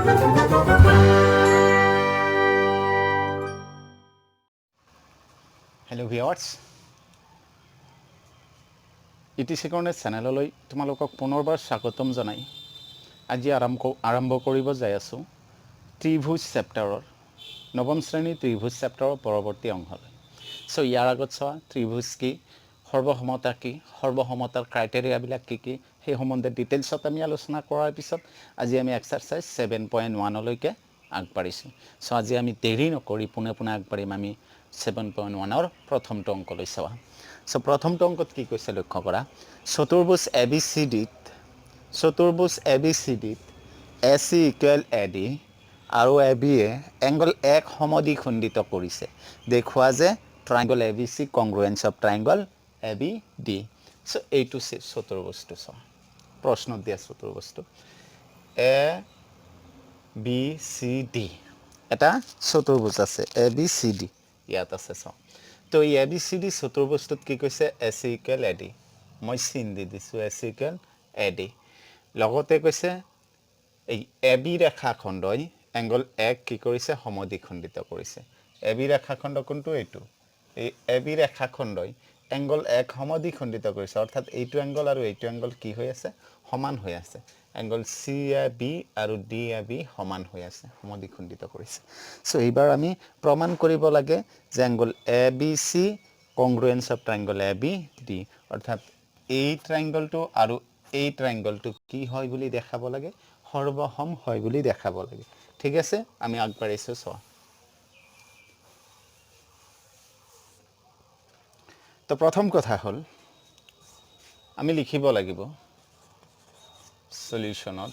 Hello viewers, ETC Corner চেনেললৈ তোমালোকক পুনৰবাৰ স্বাগতম জনাই আজি আৰম্ভ কৰিব যাই আছো ত্ৰিভুজ চেপ্টাৰৰ নৱম শ্ৰেণীৰ ত্ৰিভুজ চেপ্টাৰৰ পৰৱৰ্তী অংশলৈ সো ইয়াৰ আগত চোৱা ত্ৰিভুজ কি সৰ্বসমতা কি সৰ্বসমতাৰ ক্ৰাইটেৰিয়াবিলাক কি সেই সম্বন্ধে ডিটেইলছত আমি আলোচনা কৰাৰ পিছত আজি আমি এক্সাৰসাইজ 7.1 লৈকে আগবাঢ়িছো সো আজি আমি দেৰি নকৰি পুনে আগবাঢ়িম আমি 7.1 ৰ প্ৰথমটো অংকলৈ চাওঁ সো প্ৰথমটো অংকত কি কৈছে লক্ষ্য কৰা চতুৰ্ভুজ ABCD AC ইকুৱেল AD আৰু AB এ এংগল এক সমদ্বিখণ্ডিত কৰিছে দেখুৱা যে triangle ABC congruence of triangle ABD so এইটো চতুৰ্ভুজটো চাওঁ প্ৰশ্নত দিয়া চতুৰ্ভুজটো ABCD এটা চতুৰ্ভুজ আছে ABCD ইয়াত আছে চাওঁ তো এই ABCD চতুৰ্ভুজটোত কি কৈছে AC ইকুৱেল AD মই চিন দি দিছো AC ইকুৱেল AD লগতে কৈছে এই AB ৰেখাখণ্ডই এংগল এক কি কৰিছে সমদ্বিখণ্ডিত কৰিছে AB ৰেখাখণ্ড কোনটো এইটো এই AB ৰেখাখণ্ডই এংগল এক সমদ্বিখণ্ডিত কৰিছে অৰ্থাৎ এইটো এংগল আৰু এইটো এংগল কি হৈ আছে সমান হৈ আছে এংগল CAB আৰু DAB সমান হৈ আছে সমদ্বিখণ্ডিত কৰিছে সো এইবাৰ আমি প্ৰমাণ কৰিব লাগে যে angle ABC congruence of triangle ABD অৰ্থাৎ এই ট্ৰায়াঙ্গলটো আৰু এই ট্ৰায়াঙ্গলটো কি হয় বুলি দেখাব লাগে সৰ্বসম হয় বুলি দেখাব লাগে ঠিক আছে আমি আগবাঢ়িছো চোৱা তো প্ৰথম কথা হল আমি লিখিব লাগিব সলিউশনত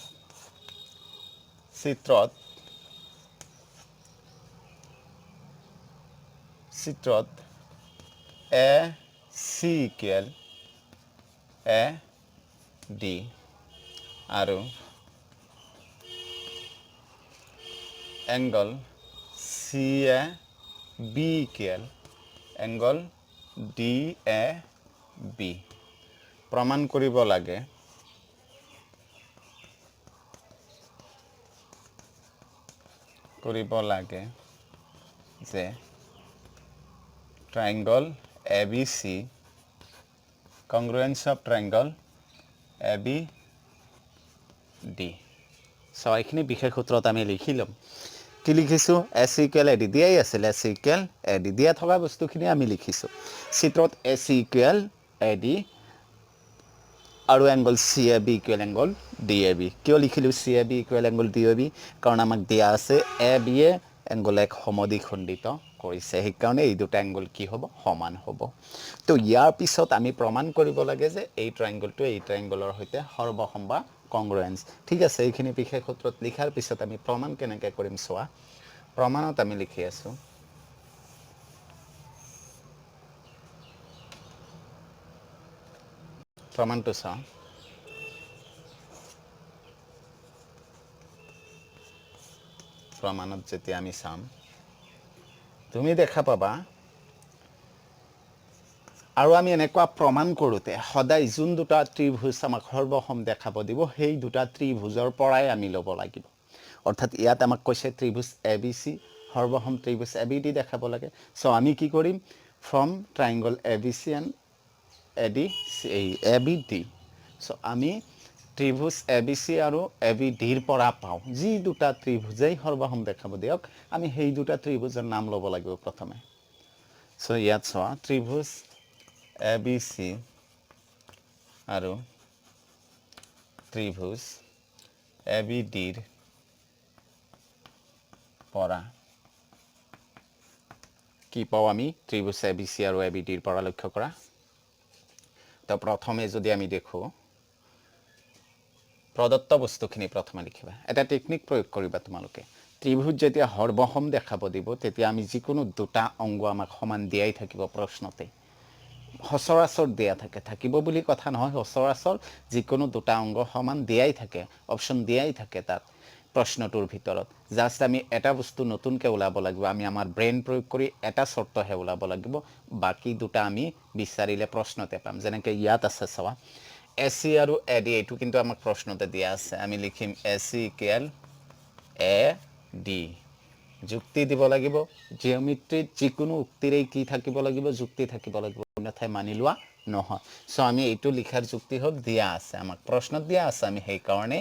চিত্ৰত AC ইকুৱেল AD আৰু angle CAB equal angle DAB প্ৰমাণ কৰিব লাগে যে triangle ABC congruence of triangle ABD so এইখিনি বিশেষ সূত্ৰত আমি লিখি লম কি লিখিছো AC ইকুৱেল AD দিয়াই আছিল AC ইকুৱেল AD দিয়া থকা বস্তুখিনি আমি লিখিছো চিত্ৰত AC ইকুৱেল AD আৰু angle CAB equal angle DAB কিয় লিখিলো CAB ইকুৱেল এংগল DAB কাৰণ আমাক দিয়া আছে AB এ এংগল এক সমদ্বিখণ্ডিত কৰিছে সেই কাৰণে এই দুটা এংগল কি হ'ব সমান হ'ব তো ইয়াৰ পিছত আমি প্ৰমাণ কৰিব লাগে যে এই ট্ৰায়াঙ্গলটো এই ট্ৰায়াঙ্গলৰ সৈতে সৰ্বসম বা কংগ্ৰুয়েন্স ঠিক আছে এইখিনি বিশেষ সূত্ৰত লিখাৰ পিছত আমি প্ৰমাণ কেনেকৈ কৰিম চোৱা প্ৰমাণত আমি লিখি আছো প্ৰমাণটো চাওঁ প্ৰমাণত যেতিয়া আমি চাম তুমি দেখা পাবা আৰু আমি এনেকুৱা প্ৰমাণ কৰোতে সদায় যোন দুটা ত্ৰিভুজ আমাক সৰ্বসম দেখাব দিব সেই দুটা ত্ৰিভুজৰ পৰাই আমি ল'ব লাগিব অৰ্থাৎ ইয়াত আমাক কৈছে ত্ৰিভুজ ABC সৰ্বসম ত্ৰিভুজ ABD দেখাব লাগে সো আমি কি কৰিম from ট্ৰায়াঙ্গল ABC and ABD so আমি ত্ৰিভুজ ABC আৰু ABDৰ পৰা পাওঁ যি দুটা ত্ৰিভুজেই সৰ্বসম দেখাব দিয়ক আমি সেই দুটা ত্ৰিভুজৰ নাম ল'ব লাগিব প্ৰথমে সো ইয়াত চোৱা ত্ৰিভুজ ABC আৰু ত্ৰিভুজ ABDৰ পৰা কি পাওঁ আমি ত্ৰিভুজ ABC আৰু ABDৰ পৰা লক্ষ্য কৰা তো প্ৰথমে যদি আমি দেখো প্ৰদত্ত বস্তুখিনি প্ৰথমে লিখিবা এটা টেকনিক প্ৰয়োগ কৰিবা তোমালোকে ত্ৰিভুজ যেতিয়া সৰ্বসম দেখাব দিব তেতিয়া আমি যিকোনো দুটা অংগ আমাক সমান দিয়াই থাকিব প্ৰশ্নতে সচৰাচৰ দিয়া থাকিব বুলি কথা নহয় সচৰাচৰ যিকোনো দুটা অংগ সমান দিয়াই থাকে অপচন দিয়াই থাকে তাত প্ৰশ্নটোৰ ভিতৰত জাস্ট আমি এটা বস্তু নতুনকৈ ওলাব লাগিব আমি আমাৰ ব্ৰেইন প্ৰয়োগ কৰি এটা চৰ্তহে ওলাব লাগিব বাকি দুটা আমি বিচাৰিলে প্ৰশ্নতে পাম যেনেকৈ ইয়াত আছে চাৱা AC আৰু AD এইটো কিন্তু আমাক প্ৰশ্নতে দিয়া আছে আমি লিখিম AC ইকুৱেল এ ডি যুক্তি দিব লাগিব জিঅ'মেট্ৰিত যিকোনো উক্তিৰেই কি থাকিব লাগিব যুক্তি থাকিব লাগিব অন্যথাই মানি লোৱা নহয় সো আমি এইটো লিখাৰ যুক্তি হ'ল দিয়া আছে আমাক প্ৰশ্নত দিয়া আছে আমি সেইকাৰণে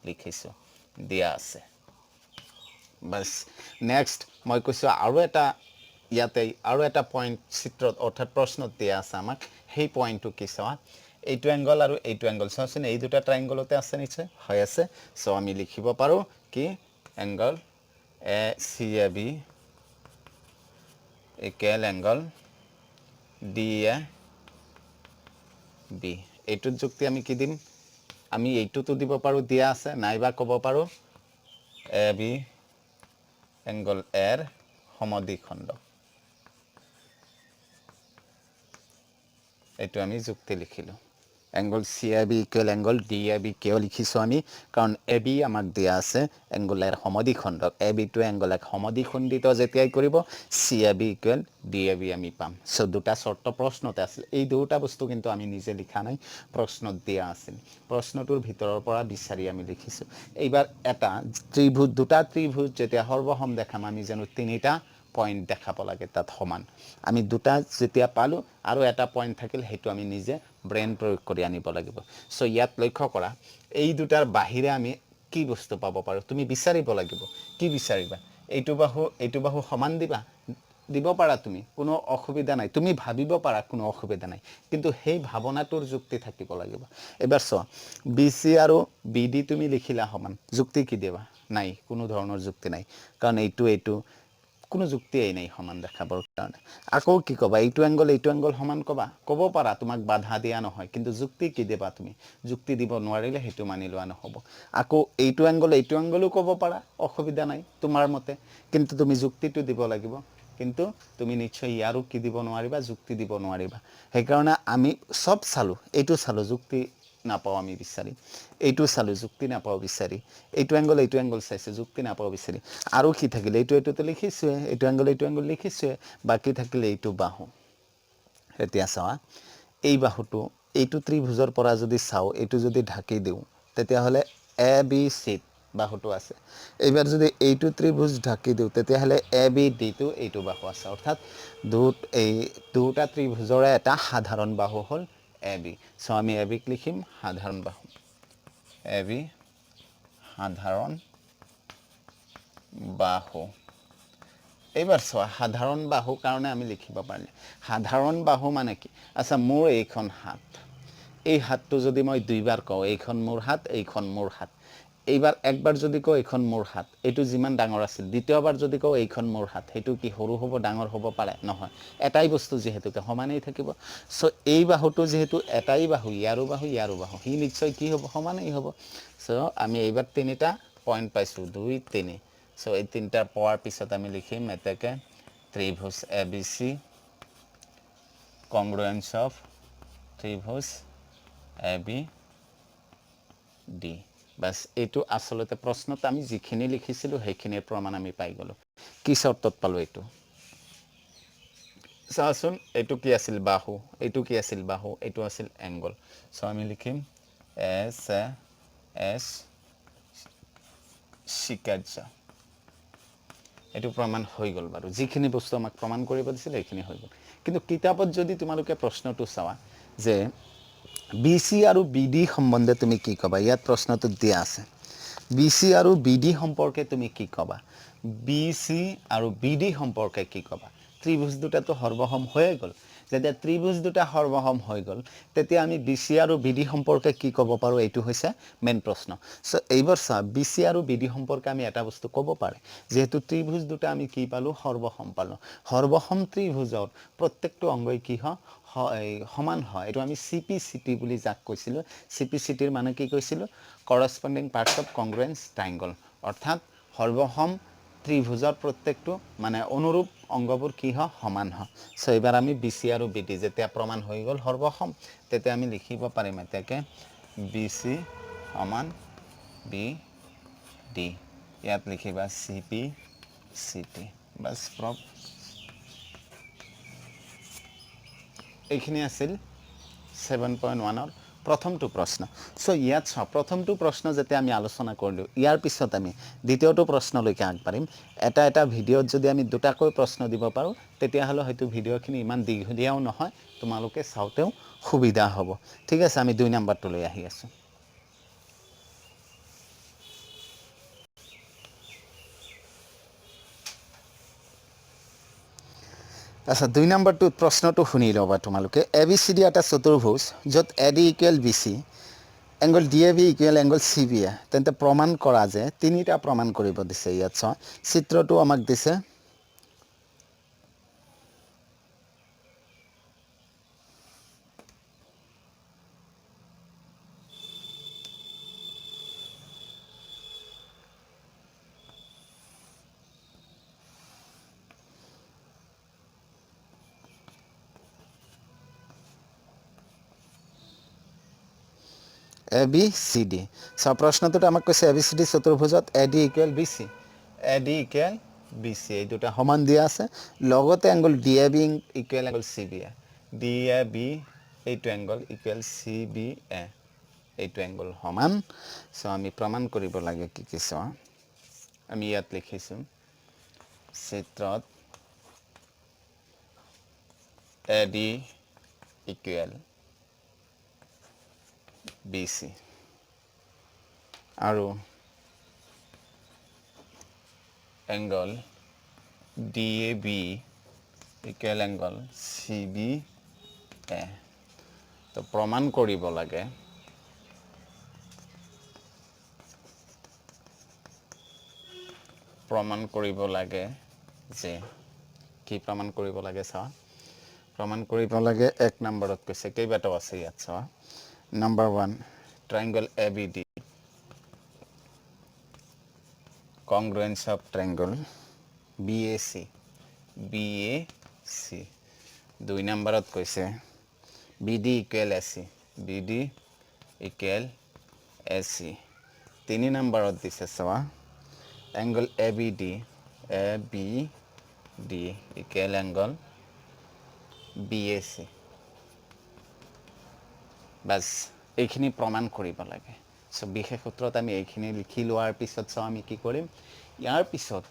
লিখিছোঁ দিয়া আছে বাস নেক্সট মই কৈছো আৰু এটা ইয়াতে আৰু এটা পইণ্ট চিত্ৰত অৰ্থাৎ প্ৰশ্নত দিয়া আছে আমাক সেই পইণ্টটো কি চোৱা এইটো এংগল আৰু এইটো এংগল চাওঁচোন এই দুটা ট্ৰাইংগলতে আছে নিশ্চয় হৈ আছে সো আমি লিখিব পাৰোঁ কি angle A C A B equal angle D A B এইটোত যুক্তি আমি কি দিম আমি এইটোতো দিব পাৰোঁ দিয়া আছে নাইবা ক'ব পাৰোঁ এ বি এংগল এৰ সমদ্বিখণ্ড এইটো আমি যুক্তি লিখিলোঁ angle C A B equal angle D A B কিয় লিখিছোঁ আমি কাৰণ এ বি আমাক দিয়া আছে এংগল এৰ সমদ্বিখণ্ডক এ বিটো এংগল এক সমদ্বিখণ্ডিত যেতিয়াই কৰিব C A B equal D A B আমি পাম সো দুটা চৰ্ত প্ৰশ্নতে আছিল এই দুটা বস্তু কিন্তু আমি নিজে লিখা নাই প্ৰশ্নত দিয়া আছিল প্ৰশ্নটোৰ ভিতৰৰ পৰা বিচাৰি আমি লিখিছোঁ এইবাৰ এটা ত্ৰিভুজ দুটা ত্ৰিভুজ যেতিয়া সৰ্বসম দেখাম আমি জানো তিনিটা পইণ্ট দেখাব লাগে তাত সমান আমি দুটা যেতিয়া পালোঁ আৰু এটা পইণ্ট থাকিল সেইটো আমি নিজে ব্ৰেইন প্ৰয়োগ কৰি আনিব লাগিব সো ইয়াত লক্ষ্য কৰা এই দুটাৰ বাহিৰে আমি কি বস্তু পাব পাৰোঁ তুমি বিচাৰিব লাগিব কি বিচাৰিবা এইটো বাহু সমান দিবা দিব পাৰা তুমি কোনো অসুবিধা নাই তুমি ভাবিব পাৰা কোনো অসুবিধা নাই কিন্তু সেই ভাৱনাটোৰ যুক্তি থাকিব লাগিব এবাৰ চোৱা বি চি আৰু বি ডি তুমি লিখিলা সমান যুক্তি কি দিবা নাই কোনো ধৰণৰ যুক্তি নাই কাৰণ এইটো কোনো যুক্তিয়েই নাই সমান দেখাবৰ কাৰণে আকৌ কি ক'বা এইটো এংগল সমান ক'ব পাৰা তোমাক বাধা দিয়া নহয় কিন্তু যুক্তি কি দিবা তুমি যুক্তি দিব নোৱাৰিলে সেইটো মানি লোৱা নহ'ব আকৌ এইটো এংগলো ক'ব পাৰা অসুবিধা নাই তোমাৰ মতে কিন্তু তুমি যুক্তিটো দিব লাগিব কিন্তু তুমি নিশ্চয় ইয়াৰো কি দিব নোৱাৰিবা যুক্তি দিব নোৱাৰিবা সেইকাৰণে আমি সব চালোঁ এইটো চালোঁ যুক্তি নাপাওঁ আমি বিচাৰি এইটো চালোঁ যুক্তি নাপাওঁ বিচাৰি এইটো এংগল চাইছোঁ যুক্তি নাপাওঁ বিচাৰি আৰু কি থাকিলে এইটোতো লিখিছোৱে এইটো এংগল লিখিছোৱে বাকী থাকিলে এইটো বাহু এতিয়া চোৱা এই বাহুটো এইটো ত্ৰিভুজৰ পৰা যদি চাওঁ এইটো যদি ঢাকি দিওঁ তেতিয়াহ'লে এ বি চিত বাহুটো আছে এইবাৰ যদি এইটো ত্ৰিভুজ ঢাকি দিওঁ তেতিয়াহ'লে এ বি ডিটো এইটো বাহু আছে অৰ্থাৎ দুটা ত্ৰিভুজৰে এটা সাধাৰণ বাহু হ'ল এ বি সো আমি এ বিক লিখিম সাধাৰণ বাহু এ বি সাধাৰণ বাহু এইবাৰ চোৱা সাধাৰণ বাহু কাৰণে আমি লিখিব পাৰিলে সাধাৰণ বাহু মানে কি আচ্ছা মোৰ এইখন হাত এই হাতটো যদি মই দুইবাৰ কওঁ এইখন মোৰ হাত এইবাৰ একবাৰ যদি কওঁ এইখন মোৰ হাত এইটো যিমান ডাঙৰ আছিল দ্বিতীয়বাৰ যদি কওঁ এইখন মোৰ হাত সেইটো কি সৰু হ'ব ডাঙৰ হ'ব পাৰে নহয় এটাই বস্তু যিহেতুকে সমানেই থাকিব সো এই বাহুটো যিহেতু এটাই বাহু ইয়াৰো বাহু সি নিশ্চয় কি হ'ব সমানেই হ'ব সো আমি এইবাৰ তিনিটা পইণ্ট পাইছোঁ 2 3 সো এই তিনিটা পোৱাৰ পিছত আমি লিখিম এতেকে ত্ৰিভুজ A B C congruence of ত্ৰিভুজ এ বি ডি বাস এইটো আসলতে প্ৰশ্নত আমি যিখিনি লিখিছিলোঁ সেইখিনিৰ প্ৰমাণ আমি পাই গ'লোঁ কি চৰ্তত পালোঁ এইটো চাওচোন এইটো কি আছিল বাহু এইটো কি আছিল বাহু এইটো আছিল এংগল সো আমি লিখিম এছ শিকাৰ্য এইটো প্ৰমাণ হৈ গ'ল বাৰু যিখিনি বস্তু আমাক প্ৰমাণ কৰিব দিছিল সেইখিনি হৈ গ'ল কিন্তু কিতাপত যদি তোমালোকে প্ৰশ্নটো চাৱা যে বি চি আৰু বি ডি সম্বন্ধে তুমি কি ক'বা ইয়াত প্ৰশ্নটোত দিয়া আছে বি চি আৰু বি ডি সম্পৰ্কে তুমি কি ক'বা বি চি আৰু বি ডি সম্পৰ্কে কি ক'বা ত্ৰিভুজ দুটাতো সৰ্বসম হৈয়ে গ'ল যেতিয়া ত্ৰিভুজ দুটা সৰ্বসম হৈ গ'ল তেতিয়া আমি বি চি আৰু বি ডি সম্পৰ্কে কি ক'ব পাৰোঁ এইটো হৈছে মেইন প্ৰশ্ন সো এইবাৰ চা বি চি আৰু বি ডি সম্পৰ্কে আমি এটা বস্তু ক'ব পাৰে যেহেতু ত্ৰিভুজ দুটা আমি কি পালোঁ সৰ্বসম পালোঁ সৰ্বসম ত্ৰিভুজৰ প্ৰত্যেকটো অংগই কি হয় সমান হয় এইটো আমি চি পি চি টি বুলি যাক কৈছিলোঁ চি পি চি টিৰ মানে কি কৈছিলোঁ কৰস্পণ্ডিং পাৰ্টছ অফ কংগ্ৰুৱেন্স ট্ৰাইংগল অৰ্থাৎ সৰ্বসম ত্ৰিভুজৰ প্ৰত্যেকটো মানে অনুৰূপ অংগবোৰ কি হয় সমান হয় সো এইবাৰ আমি বি চি আৰু বি ডি যেতিয়া প্ৰমাণ হৈ গ'ল সৰ্বসম তেতিয়া আমি লিখিব পাৰিম এতেকে বি চি সমান বি ডি ইয়াত লিখিবা চি পি চি টি বাছ এইখিনি আছিল 7.1ৰ প্ৰথমটো প্ৰশ্ন সো ইয়াত চাওঁ প্ৰথমটো প্ৰশ্ন যেতিয়া আমি আলোচনা কৰিলোঁ ইয়াৰ পিছত আমি দ্বিতীয়টো প্ৰশ্নলৈকে আগবাঢ়িম এটা এটা ভিডিঅ'ত যদি আমি দুটাকৈ প্ৰশ্ন দিব পাৰোঁ তেতিয়াহ'লে হয়তো ভিডিঅ'খিনি ইমান দীঘলীয়াও নহয় তোমালোকে চাওঁতেও সুবিধা হ'ব ঠিক আছে আমি 2 নম্বৰটোলৈ আহি আছোঁ আচ্ছা 2 নম্বৰটো প্ৰশ্নটো শুনি ল'বা তোমালোকে ABCD এটা চতুৰ্ভুজ য'ত AD = BC angle DAB = angle CBA তেন্তে প্ৰমাণ কৰা যে তিনিটা প্ৰমাণ কৰিব দিছে ইয়াত চাওঁ চিত্ৰটো আমাক দিছে ABCD সো প্ৰশ্নটোত আমাক কৈছে ABCD চতুৰ্ভুজত AD = BC AD = BC এই দুটা সমান দিয়া আছে লগতে angle DAB = angle CBA DAB এইটো এংগল = CBA এইটো এংগল সমান সো আমি প্ৰমাণ কৰিব লাগে কি কি চোৱা আমি ইয়াত লিখিছোঁ চিত্ৰত AD = BC আৰু এংগল DAB = এংগল CBA তো প্ৰমাণ কৰিব লাগে যে কি প্ৰমাণ কৰিব লাগে চাওঁ প্ৰমাণ কৰিব লাগে 1 নম্বৰত কৈছে কেইবাটাও আছে ইয়াত চাওঁ Number 1, triangle ABD, congruence of triangle BAC. 2 নম্বৰত কৈছে BD = AC. BD = AC. 3 নম্বৰত দিছে চোৱা angle ABD. ABD = angle BAC. বাস এইখিনি প্ৰমাণ কৰিব লাগে সো বিশেষ সূত্ৰত আমি এইখিনি লিখি লোৱাৰ পিছত চাও আমি কি কৰিম ইয়াৰ পিছত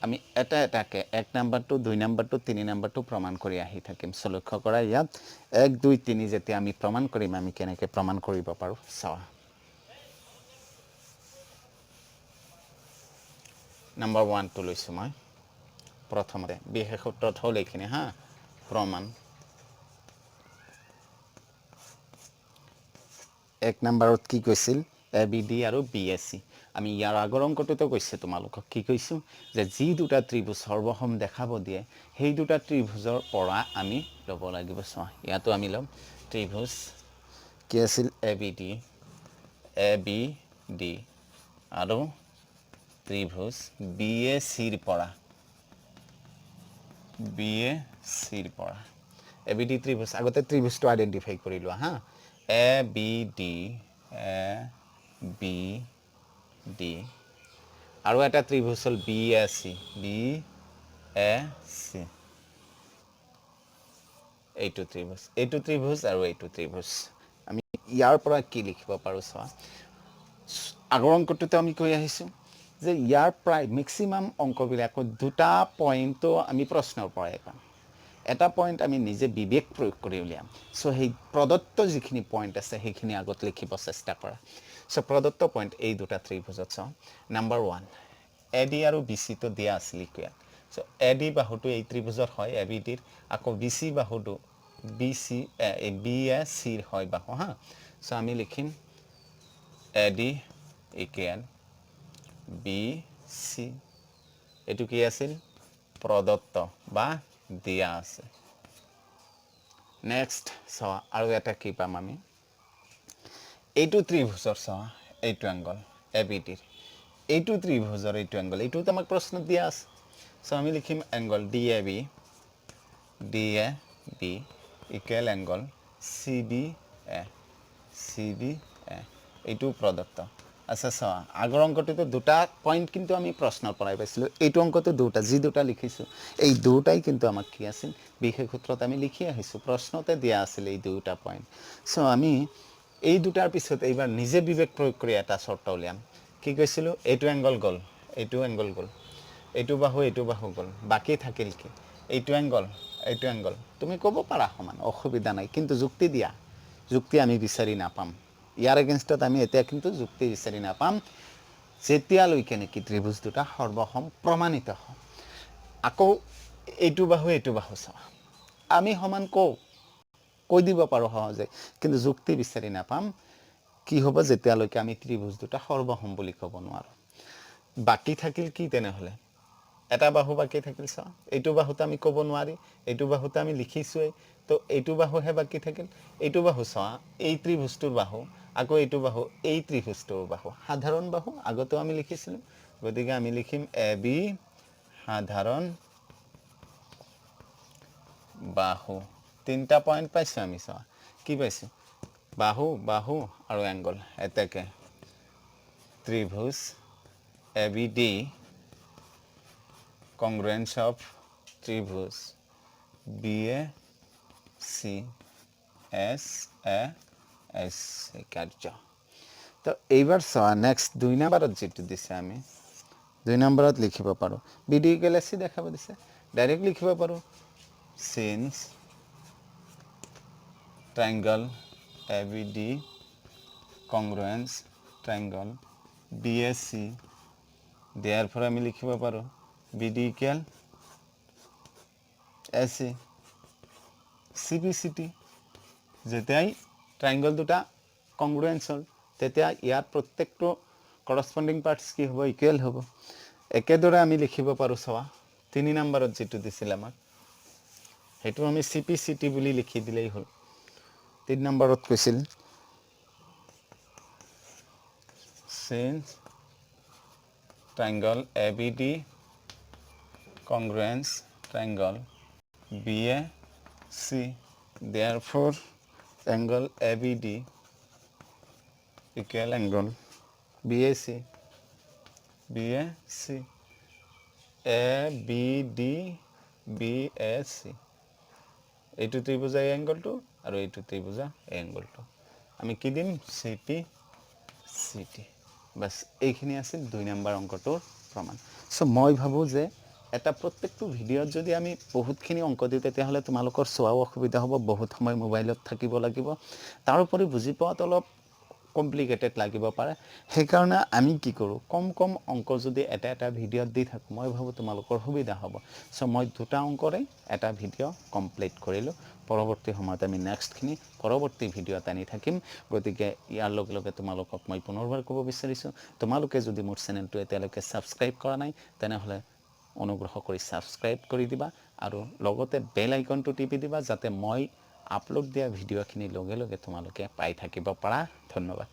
আমি এটা এটাকে 1 নম্বৰটো 2 নম্বৰটো 3 নম্বৰটো প্ৰমাণ কৰি আহি থাকিম সো লক্ষ্য কৰা ইয়াত 1 2 3 যেতিয়া আমি প্ৰমাণ কৰিম আমি কেনেকৈ প্ৰমাণ কৰিব পাৰো চাও নম্বৰ 1 টো লৈছো মই প্ৰথমতে বিশেষ সূত্ৰত হ'ল এইখিনি হা প্ৰমাণ 1 নম্বৰত কি কৈছিল ABD আৰু BAC আমি ইয়াৰ আগৰ অংকটোতে কৈছে তোমালোকক কি কৈছো যে যি দুটা ত্ৰিভুজ সৰ্বসম দেখাব দিয়ে সেই দুটা ত্ৰিভুজৰ পৰা আমি লব লাগিব চোৱা ইয়াতো আমি লম ত্ৰিভুজ কি আছিল ABD আৰু ত্ৰিভুজ BAC ৰ পৰা ABD ত্ৰিভুজ আগতে ত্ৰিভুজটো আইডেন্টিফাই কৰি লোৱা হা ABD আৰু এটা ত্ৰিভুজ হ'ল BAC এইটো ত্ৰিভুজ আৰু এইটো ত্ৰিভুজ আমি ইয়াৰ পৰা কি লিখিব পাৰো চোৱা আগৰ অংকটোতে আমি কৈ আহিছো যে ইয়াৰ প্ৰায় ম্যাক্সিমাম অংকবিলাকত দুটা পইণ্টটো আমি প্ৰশ্নৰ পৰাই পাম এটা পইণ্ট আমি নিজে বিবেক প্ৰয়োগ কৰি উলিয়াম সো সেই প্ৰদত্ত যিখিনি পইণ্ট আছে সেইখিনি আগত লিখিব চেষ্টা কৰা সো প্ৰদত্ত পইণ্ট এই দুটা ত্ৰিভুজত চাওঁ নাম্বাৰ 1 AD আৰু BC তো দিয়া আছিল ইকুৱেল সো AD বাহুটো এই ত্ৰিভুজৰ হয় ABD ৰ আকৌ BC বাহুটো BAC ৰ হয় বাহু হা সো আমি লিখিম AD = BC এটো কি আছিল প্ৰদত্ত বা দিয়া আছে নেক্সট চাও আৰু এটা কি পাম আমি এইটো ত্ৰিভুজৰ চাও এইটো এংগল ABD এইটো ত্ৰিভুজৰ এইটো এংগল এইটো আমাক প্ৰশ্ন দিয়া আছে সো আমি লিখিম এংগল DAB = এংগল CBA এইটো প্ৰদত্ত আচ্ছা চাও আগৰ অংকটোতে দুটা পইণ্ট কিন্তু আমি প্ৰশ্নৰ পৰাই পাইছিলো এইটো অংকটো দুটা যি দুটা লিখিছো এই দুটাই কিন্তু আমাক কি আছিল বিশেষ সূত্ৰত আমি লিখি আহিছো প্ৰশ্নতে দিয়া আছিল এই দুটা পইণ্ট সো আমি এই দুটাৰ পিছত এইবাৰ নিজে বিবেক প্ৰয়োগ কৰি এটা চৰ্ত উলিয়াম কি কৈছিলোঁ এইটো এংগল গ'ল এইটো এংগল গ'ল এইটো বাহু গ'ল বাকী থাকিল কি এইটো এংগল তুমি ক'ব পাৰা সমান অসুবিধা নাই কিন্তু যুক্তি দিয়া যুক্তি আমি বিচাৰি নাপাম ইয়াৰ এগেইনষ্টত আমি এতিয়া কিন্তু যুক্তি বিচাৰি নাপাম যেতিয়ালৈকে নেকি ত্ৰিভুজ দুটা সৰ্বসম প্ৰমাণিত হয় আকৌ এইটো বাহু চাওঁ আমি সমান কৈ দিব পাৰোঁ সহজে কিন্তু যুক্তি বিচাৰি নাপাম কি হ'ব যেতিয়ালৈকে আমি ত্ৰিভুজ দুটা সৰ্বসম বুলি ক'ব নোৱাৰোঁ বাকী থাকিল কি তেনেহ'লে এটা বাহু বাকী থাকিল চাওঁ এইটো বাহুত আমি ক'ব নোৱাৰি এইটো বাহুত আমি লিখিছোৱেই তো এইটো বাহুহে বাকী থাকিল এইটো বাহু চোৱা এই ত্ৰিভুজটোৰ বাহু আকৌ এইটো বাহু এই ত্ৰিভুজটোৰ বাহু সাধাৰণ বাহু আগতেও আমি লিখিছিলোঁ গতিকে আমি লিখিম এ বি সাধাৰণ বাহু তিনিটা পইণ্ট পাইছোঁ আমি চোৱা কি পাইছোঁ বাহু আৰু এংগল এতেকে ত্ৰিভুজ A B D congruence of trivus BAC SAS কাৰ্য তো এইবাৰ চোৱা নেক্সট 2 নম্বৰত যেটো দিছে আমি 2 নম্বৰত লিখিব পাৰোঁ BD equal AC দেখাব দিছে ডাইৰেক্ট লিখিব পাৰোঁ since triangle ABD congruence triangle BAC therefore আমি লিখিব পাৰোঁ BD equal AC CBCT যেতিয়াই ট্ৰাইংগল দুটা কংগ্ৰুৱেন্স হ'ল তেতিয়া ইয়াৰ প্ৰত্যেকটো কৰস্পণ্ডিং পাৰ্টছ কি হ'ব ইকুৱেল হ'ব একেদৰে আমি লিখিব পাৰোঁ চোৱা 3 নম্বৰত যেটো দিছিল আমাক সেইটো আমি CPCT বুলি লিখি দিলেই হ'ল 3 নম্বৰত কৈছিল since triangle ABD congruence triangle BAC therefore angle ABD equal angle BAC ABD BAC এইটো ত্ৰিভুজা এই এংগলটো আৰু এইটো ত্ৰিভুজা এই এংগলটো আমি কি দিম CPCT বাস এইখিনি আছিল 2 নম্বৰ অংকটোৰ প্ৰমাণ সো মই ভাবো যে এটা প্ৰত্যেকটো ভিডিঅ'ত যদি আমি বহুতখিনি অংক দিওঁ তেতিয়াহ'লে তোমালোকৰ চোৱাও অসুবিধা হ'ব বহুত সময় মোবাইলত থাকিব লাগিব তাৰ উপৰি বুজি পোৱাত অলপ কমপ্লিকেটেড লাগিব পাৰে সেইকাৰণে আমি কি কৰোঁ কম অংক যদি এটা ভিডিঅ'ত দি থাকোঁ মই ভাবো তোমালোকৰ সুবিধা হ'ব সো মই দুটা অংকৰে এটা ভিডিঅ' কমপ্লিট কৰিলোঁ পৰৱৰ্তী সময়ত আমি নেক্সটখিনি পৰৱৰ্তী ভিডিঅ'ত আনি থাকিম গতিকে ইয়াৰ লগে লগে তোমালোকক মই পুনৰবাৰ ক'ব বিচাৰিছোঁ তোমালোকে যদি মোৰ চেনেলটো এতিয়ালৈকে ছাবস্ক্ৰাইব কৰা নাই তেনেহ'লে অনুগ্ৰহ কৰি ছাবস্ক্ৰাইব কৰি দিবা আৰু লগতে বেল আইকনটো টিপি দিবা যাতে মই আপলোড দিয়া ভিডিঅ'খিনি লগে লগে তোমালোকে পাই থাকিব পাৰা ধন্যবাদ